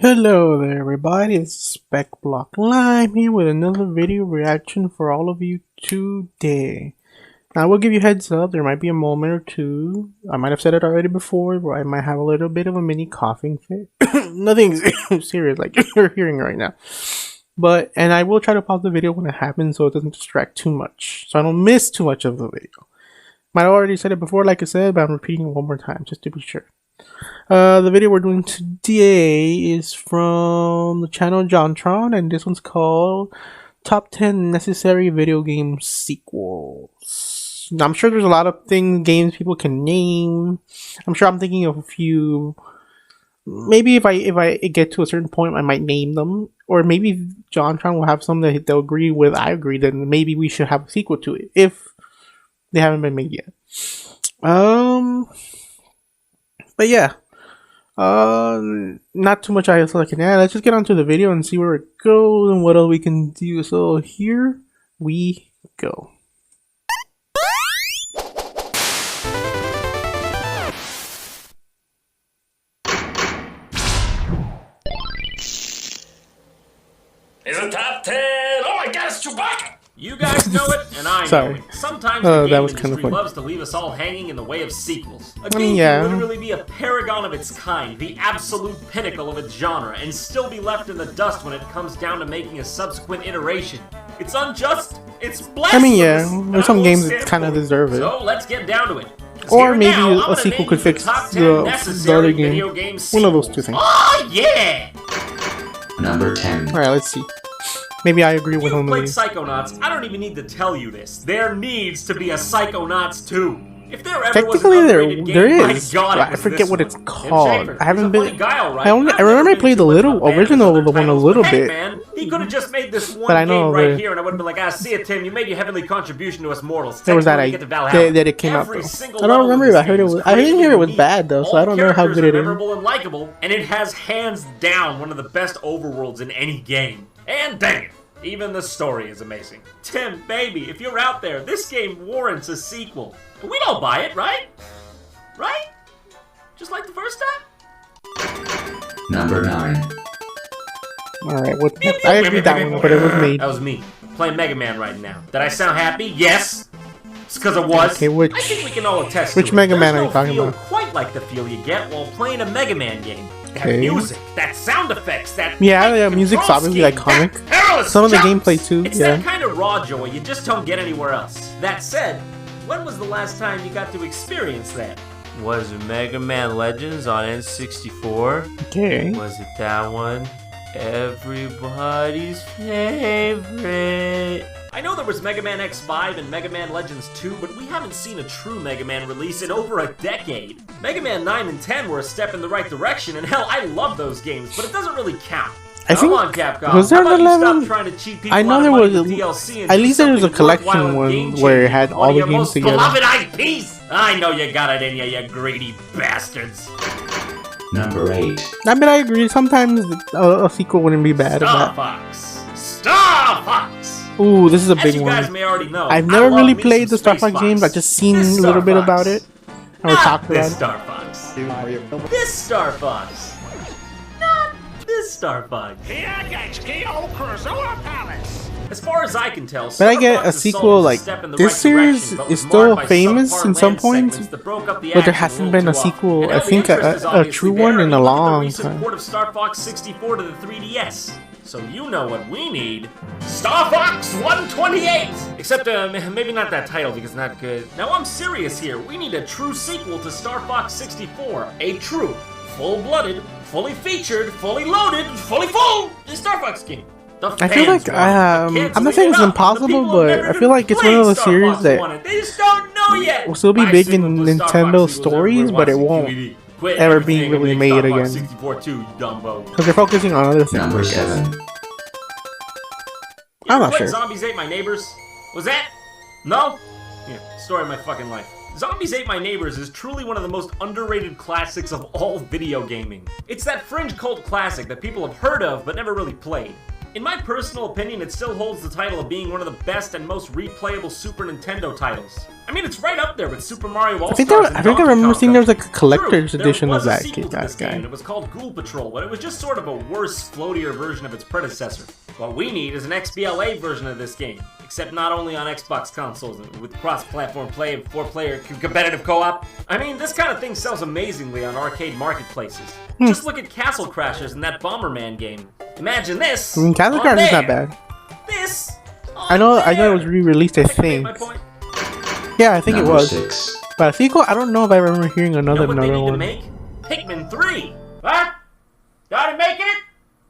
Hello there everybody, it's Speckblocklime here with another video reaction for all of you today. Now I will give you heads up, there might be a moment or two, I might have said it already before, where I might have a little bit of a mini coughing fit. Nothing serious like you're hearing right now. And I will try to pause the video when it happens so it doesn't distract too much, so I don't miss too much of the video. Might have already said it before like I said, but I'm repeating it one more time just to be sure. The video we're doing today is from the channel JonTron, and this one's called Top 10 Necessary Video Game Sequels. Now, I'm sure there's a lot of games people can name. I'm sure I'm thinking of a few. Maybe if I get to a certain point, I might name them. Or maybe JonTron will have some that they'll agree with. I agree, then maybe we should have a sequel to it, if they haven't been made yet. But yeah. Not too much I can add. Let's just get onto the video and see where it goes and what else we can do. So here we go. It's a top 10. Oh my god, it's Chewbacca! You guys know it, and I know it. Sometimes the game industry loves to leave us all hanging in the way of sequels. A game can literally be a paragon of its kind, the absolute pinnacle of its genre, and still be left in the dust when it comes down to making a subsequent iteration. It's unjust, it's blasphemous. There's some games that kind of deserve it. So let's get down to it. Or maybe a sequel could fix the other game. One of those two things. Oh yeah! Number 10. Alright, let's see. Maybe I agree with him. If you've played Psychonauts, I don't even need to tell you this. There needs to be a Psychonauts 2. If there ever technically was an there game, is. God, I forget what it's called. Schaefer. I haven't been. Guile, right? I remember I played the original one a little bit. Man, he could have just made this one but I know game right here, and I would have been like, ah, see it, Tim. You made your heavenly contribution to us mortals. There was that it came out though. I don't remember if I heard it was. I didn't hear it was bad though, so I don't know how good it is. Memorable and likable, and it has hands down one of the best overworlds in any game. And dang it, even the story is amazing. Tim, baby, if you're out there, this game warrants a sequel. But we don't buy it, right? Right? Just like the first time? Number 9. Alright, I agree with that one, but it was me. That was me. Playing Mega Man right now. Did I sound happy? Yes! It's because it was. Okay, I think we can all attest which to it. Mega Man are you talking about? Quite like the feel you get while playing a Mega Man game. That music, that sound effects, that music's obviously iconic. Some of the gameplay too. It's that kind of raw joy you just don't get anywhere else. That said, when was the last time you got to experience that? Was it Mega Man Legends on N64? Okay. Was it that one? Everybody's favorite. I know there was Mega Man X5 and Mega Man Legends 2, but we haven't seen a true Mega Man release in over a decade. Mega Man 9 and 10 were a step in the right direction, and hell, I love those games, but it doesn't really count. I think, on, Capcom. was there an 11? I know there was, at least there was a collection one where it had all the games together. Beloved IPs! I know you got it in you, you greedy bastards. Number 8. I mean, I agree, sometimes a sequel wouldn't be bad. Star Fox! Star Fox! Ooh, this is a big one. As you guys may already know, I've never really played the Star Fox games, I've just seen a little bit about it. And we talked about it. Star Fox. This Star Fox. Not this Star Fox. As far as I can tell, but I get a sequel like this series is still famous in some points, but there hasn't been a sequel, I think a true one in a long time. Port of Star Fox 64 to the 3DS. So you know what we need. Star Fox 128! Except maybe not that title because it's not good. Now I'm serious here. We need a true sequel to Star Fox 64. A true, full-blooded, fully featured, fully loaded, fully full Star Fox game. I feel like I'm not saying it's impossible, but I feel like it's one of those series that they just don't know yet. Will still be big in Nintendo stories, but it won't ever be really made again. Because they're focusing on other things. Number 7. I'm not sure. Zombies Ate My Neighbors? Was that? No? Yeah, story of my fucking life. Zombies Ate My Neighbors is truly one of the most underrated classics of all video gaming. It's that fringe cult classic that people have heard of but never really played. In my personal opinion, it still holds the title of being one of the best and most replayable Super Nintendo titles. I mean, it's right up there with Super Mario All-Stars I think I remember seeing there was like a collector's edition of that game. It was called Ghoul Patrol, but it was just sort of a worse, floatier version of its predecessor. What we need is an XBLA version of this game, except not only on Xbox consoles, with cross-platform play and 4-player competitive co-op. I mean, this kind of thing sells amazingly on arcade marketplaces. Just look at Castle Crashers in that Bomberman game. Imagine this. I mean, Castle Crashers is not bad. This. I know it was re-released, I think. Yeah, I think it was. 6. But a sequel, I don't know if I remember hearing another one. To make? Pikmin 3. What? You already making it?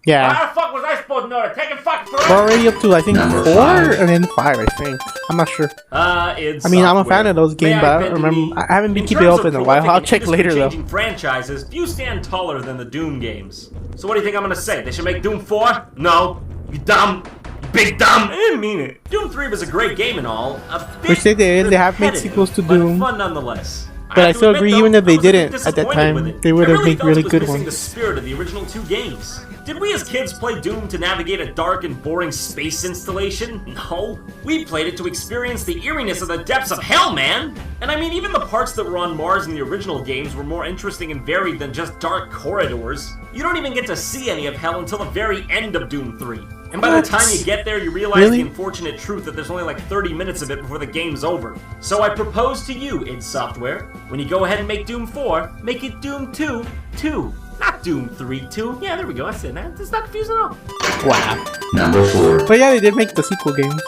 Yeah. How the fuck was I supposed to know that? Taking fucking forever? We're already up to, I think, Number 4 5. and then 5, I think. I'm not sure. It's I mean, I'm a software. fan of those games, but I don't remember. I haven't been keeping up in a while. I'll check later, though. Franchises, few stand taller than the Doom games. So what do you think I'm gonna say? They should make Doom 4? No. You dumb. You big dumb. I didn't mean it. Doom 3 was a great game and all. Which they did. They have made sequels to Doom. But fun nonetheless. But I still agree, even if they didn't at that time, they would have made really good ones. The spirit of the original 2 games. Did we as kids play Doom to navigate a dark and boring space installation? No. We played it to experience the eeriness of the depths of hell, man! And I mean, even the parts that were on Mars in the original games were more interesting and varied than just dark corridors. You don't even get to see any of hell until the very end of Doom 3. And by the time you get there, you realize the unfortunate truth that there's only like 30 minutes of it before the game's over. So I propose to you, id Software, when you go ahead and make Doom 4, make it Doom 2, 2. Not Doom 3, 2. Yeah, there we go, that's it, man. It's not confusing at all. Wow. Number 4. But yeah, they did make the sequel games.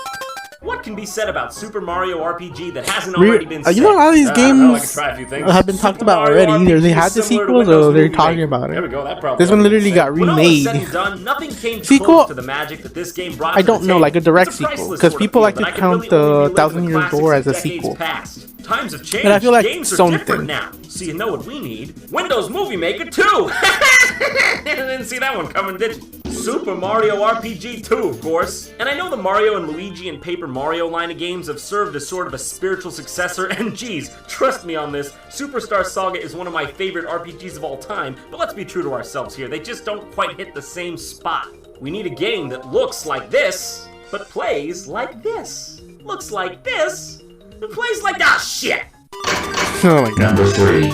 What can be said about Super Mario RPG that hasn't already been said? You know, a lot of these games I can try a few have been talked about already. Either they had the sequels or they're talking about it. There we go, that probably this one literally got remade. When all is said and done, nothing came sequel, close to the magic that this game brought I don't know, like a direct sequel, because people like to count the 1,000 Years Door as a sequel. Times have changed. But I feel like games are something different now. So you know what we need? Windows Movie Maker 2! Didn't see that one coming, did you? Super Mario RPG 2, of course. And I know the Mario and Luigi and Paper Mario line of games have served as sort of a spiritual successor, and geez, trust me on this, Superstar Saga is one of my favorite RPGs of all time, but let's be true to ourselves here, they just don't quite hit the same spot. We need a game that looks like this, but plays like this. Looks like this, but plays like that shit! Oh my god. Number 3.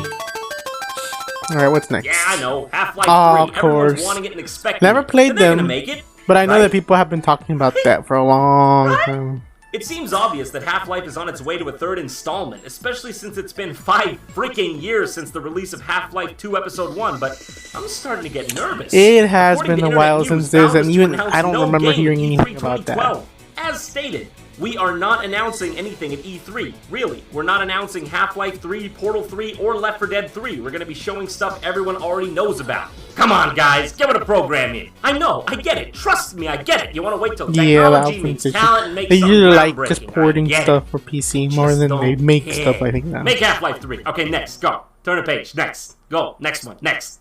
Alright, what's next? Yeah, I know. Half-Life 3. Of course. Everyone's wanting it and expecting Never played they're them, gonna make it, but I know right? that people have been talking about that for a long time. It seems obvious that Half-Life is on its way to a 3rd installment, especially since it's been 5 freaking years since the release of Half-Life 2 Episode 1, but I'm starting to get nervous. It has been a while Internet since this, News, and even Valve is I don't to announce remember no hearing game anything E3 about that. 2012. As stated, we are not announcing anything at E3. Really, we're not announcing Half-Life 3, Portal 3, or Left 4 Dead 3. We're gonna be showing stuff everyone already knows about. Come on, guys, get with the program here. I know, I get it. Trust me, I get it. You want to wait till technology meets talent and make they something usually like groundbreaking. just porting stuff for PC more than they make stuff, I think, now. Make Half-Life 3. Okay, next, go. Turn a page. Next. Go. Next one. Next.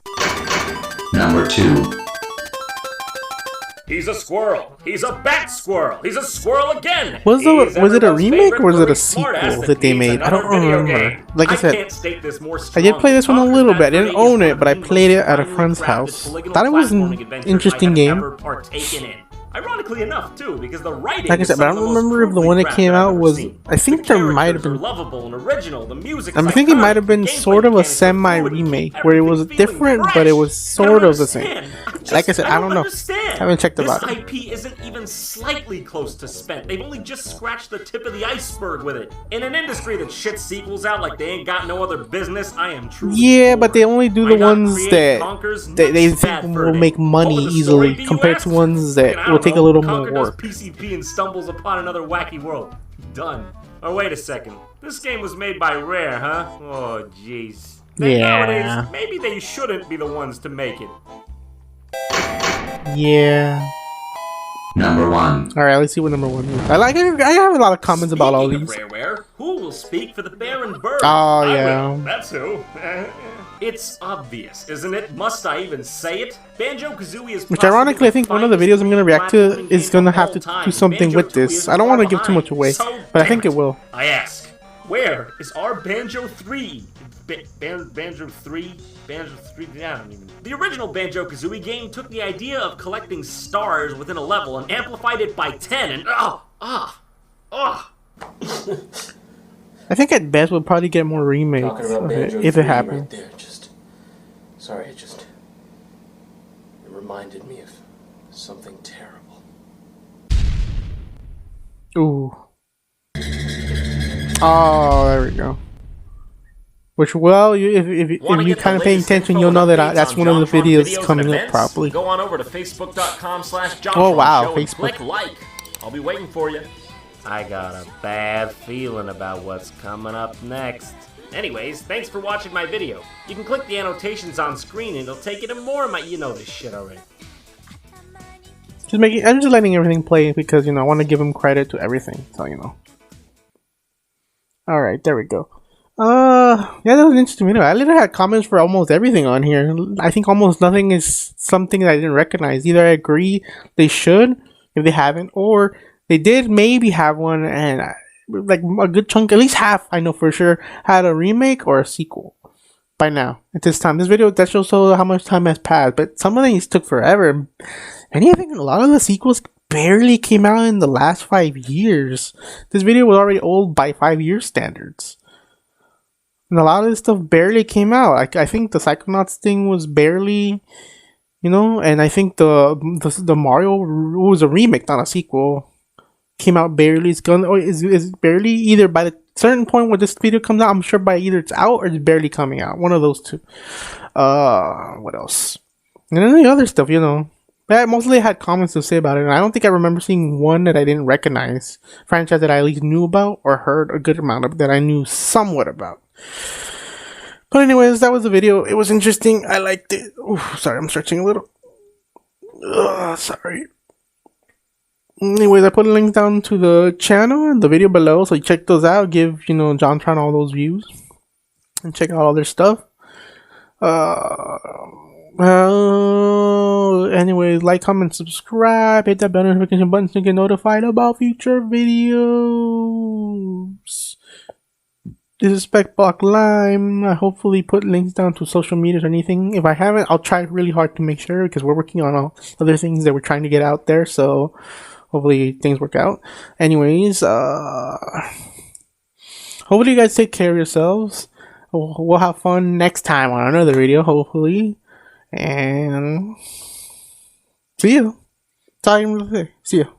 Number 2. He's a squirrel. He's a bat squirrel. He's a squirrel again. Was it a remake or was it a sequel that they made? I don't remember. Like I said, I did play this one a little bit. I didn't own it, but I played it at a friend's house. Thought it was an interesting game. Ironically enough, too, because the writing. Like I said, but I don't remember if the one that came out was. I think there might have been. Lovable and original. The music. I think it might have been sort of a semi-remake where it was different, but it was sort of the same. Like I said, I don't know. I haven't checked about it. This IP isn't even slightly close to spent. They've only just scratched the tip of the iceberg with it. In an industry that shits sequels out like they ain't got no other business, I am truly. Yeah, but they only do the ones that they think will make money easily compared to ones that will take a little more work. PCP and stumbles upon another wacky world. Done. Oh, wait a second. This game was made by Rare, huh? Oh, jeez. Yeah. Nowadays, maybe they shouldn't be the ones to make it. Yeah. Number 1. Alright, let's see what number 1 is. I have a lot of comments about all these. Rareware, who will speak for the Bear and Bird? Oh, yeah. That's who. It's obvious, isn't it? Must I even say it? Banjo-Kazooie is. Which ironically, I think one of the videos I'm going to react to is going to have to do something with this. I don't want to give too much away, but I think it will. I ask, where is our Banjo 3? Banjo 3, yeah, I don't even. The original Banjo-Kazooie game took the idea of collecting stars within a level and amplified it by 10 and I think at best we'll probably get more remakes of it, if it happens. Right there, sorry, it reminded me of something terrible. Ooh. Oh, there we go. Which, well, if you kind of pay attention, you'll know that that's one of the videos coming up probably. Go on over to facebook.com/JonTron. Oh wow, Facebook. Facebook. Click like. I'll be waiting for you. I got a bad feeling about what's coming up next. Anyways, thanks for watching my video. You can click the annotations on screen and it'll take you to more of my... You know this shit already. I'm just letting everything play because, you know, I want to give him credit to everything, so, you know. Alright, there we go. Yeah, that was an interesting video. I literally had comments for almost everything on here. I think almost nothing is something that I didn't recognize. Either I agree they should, if they haven't, or they did maybe have one, and like a good chunk, at least half, I know for sure, had a remake or a sequel by now. At this time, this video, that shows how much time has passed, but some of these took forever. And even a lot of the sequels barely came out in the last 5 years. This video was already old by 5-year standards. And a lot of this stuff barely came out. I think the Psychonauts thing was barely, you know, and I think the Mario was a remake, not a sequel. Came out barely. It's is barely either by the certain point where this video comes out. I'm sure by either it's out or it's barely coming out. One of those two. What else? And then the other stuff, you know. I mostly had comments to say about it, and I don't think I remember seeing one that I didn't recognize. Franchise that I at least knew about or heard a good amount of that I knew somewhat about. But anyways, that was the video. It was interesting. I liked it. Ooh, sorry, I'm stretching a little. Sorry. Anyways, I put a link down to the channel and the video below, so you check those out. Give, you know, JonTron all those views. And check out all their stuff. Anyways, like, comment, subscribe, hit that bell notification button so you get notified about future videos. This is Speckblocklime. I hopefully put links down to social medias or anything. If I haven't, I'll try really hard to make sure, because we're working on all other things that we're trying to get out there, so hopefully things work out. Anyways, hopefully you guys take care of yourselves. We'll have fun next time on another video, hopefully. And see you. That's all I'm gonna say. See you.